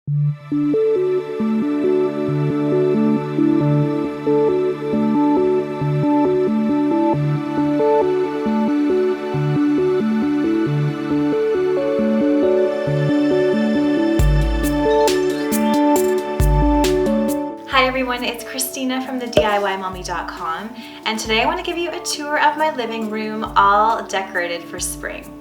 Hi everyone, it's Christina from the DIYmommy.com, and today I want to give you a tour of my living room all decorated for spring.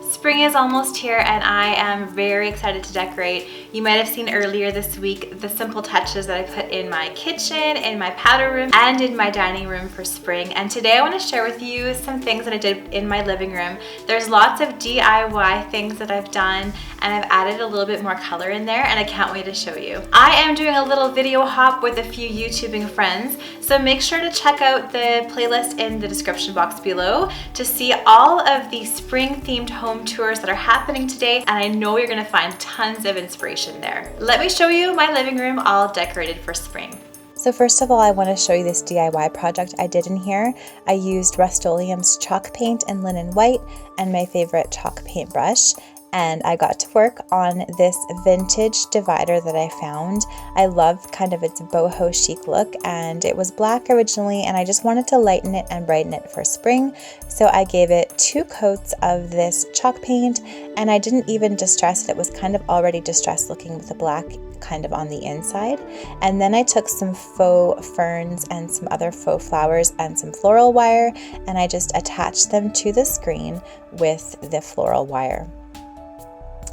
Spring is almost here and I am very excited to decorate. You might have seen earlier this week the simple touches that I put in my kitchen, in my powder room, and in my dining room for spring. And today I want to share with you some things that I did in my living room. There's lots of DIY things that I've done and I've added a little bit more color in there and I can't wait to show you. I am doing a little video hop with a few YouTubing friends, so make sure to check out the playlist in the description box below to see all of the spring themed home tours that are happening today, and I know you're gonna find tons of inspiration there. Let me show you my living room all decorated for spring. So first of all, I want to show you this DIY project I did in here. I used Rust-Oleum's chalk paint in linen white and my favorite chalk paintbrush. And I got to work on this vintage divider that I found. I love kind of its boho chic look, and it was black originally, and I just wanted to lighten it and brighten it for spring. So I gave it 2 coats of this chalk paint, and I didn't even distress it. It was kind of already distressed looking with the black kind of on the inside. And then I took some faux ferns and some other faux flowers and some floral wire, and I just attached them to the screen with the floral wire.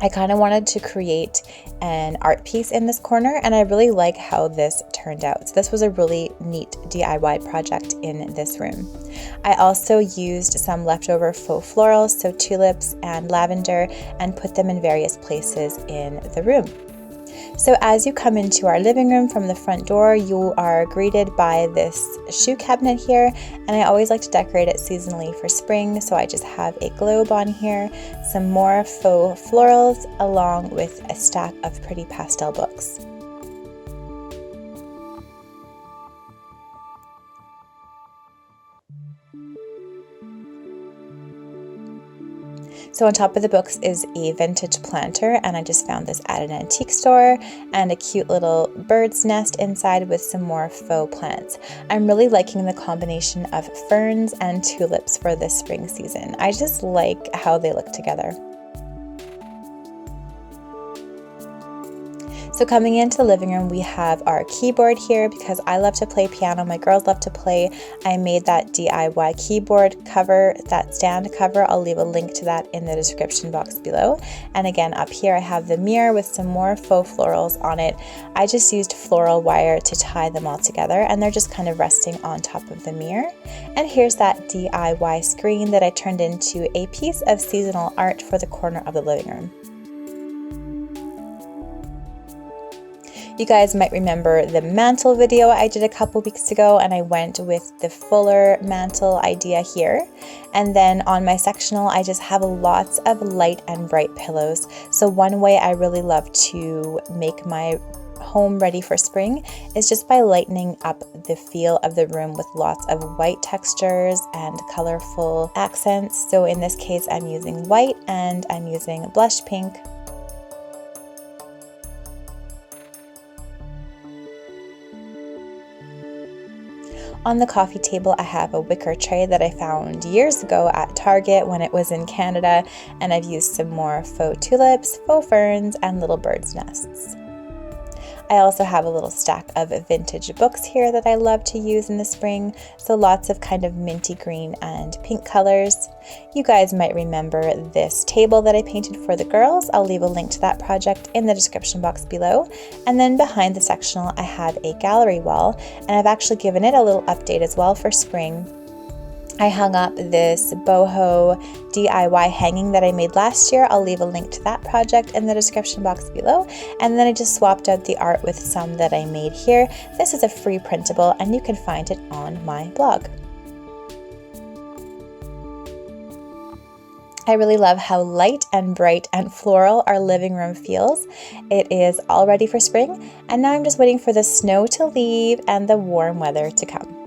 I kind of wanted to create an art piece in this corner, and I really like how this turned out. So this was a really neat DIY project in this room. I also used some leftover faux florals, so tulips and lavender, and put them in various places in the room. So as you come into our living room from the front door, you are greeted by this shoe cabinet here, and I always like to decorate it seasonally for spring, so I just have a globe on here, some more faux florals, along with a stack of pretty pastel books. So on top of the books is a vintage planter, and I just found this at an antique store, and a cute little bird's nest inside with some more faux plants. I'm really liking the combination of ferns and tulips for this spring season. I just like how they look together. So coming into the living room, we have our keyboard here because I love to play piano. My girls love to play. I made that DIY keyboard cover, that stand cover. I'll leave a link to that in the description box below. And again, up here I have the mirror with some more faux florals on it. I just used floral wire to tie them all together, and they're just kind of resting on top of the mirror. And here's that DIY screen that I turned into a piece of seasonal art for the corner of the living room. You guys might remember the mantle video I did a couple weeks ago, and I went with the fuller mantle idea here. And then on my sectional, I just have lots of light and bright pillows. So one way I really love to make my home ready for spring is just by lightening up the feel of the room with lots of white textures and colorful accents. So in this case, I'm using white and I'm using blush pink. On the coffee table, I have a wicker tray that I found years ago at Target when it was in Canada, and I've used some more faux tulips, faux ferns, and little bird's nests. I also have a little stack of vintage books here that I love to use in the spring, so lots of kind of minty green and pink colors. You guys might remember this table that I painted for the girls. I'll leave a link to that project in the description box below. And then behind the sectional, I have a gallery wall, and I've actually given it a little update as well for spring. I hung up this boho DIY hanging that I made last year. I'll leave a link to that project in the description box below. And then I just swapped out the art with some that I made here. This is a free printable, and you can find it on my blog. I really love how light and bright and floral our living room feels. It is all ready for spring, and now I'm just waiting for the snow to leave and the warm weather to come.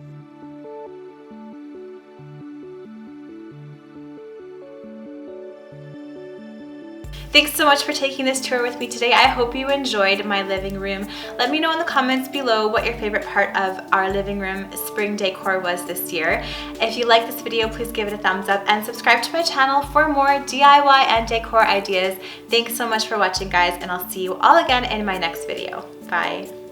Thanks so much for taking this tour with me today. I hope you enjoyed my living room. Let me know in the comments below what your favorite part of our living room spring decor was this year. If you like this video, please give it a thumbs up and subscribe to my channel for more DIY and decor ideas. Thanks so much for watching, guys, and I'll see you all again in my next video. Bye.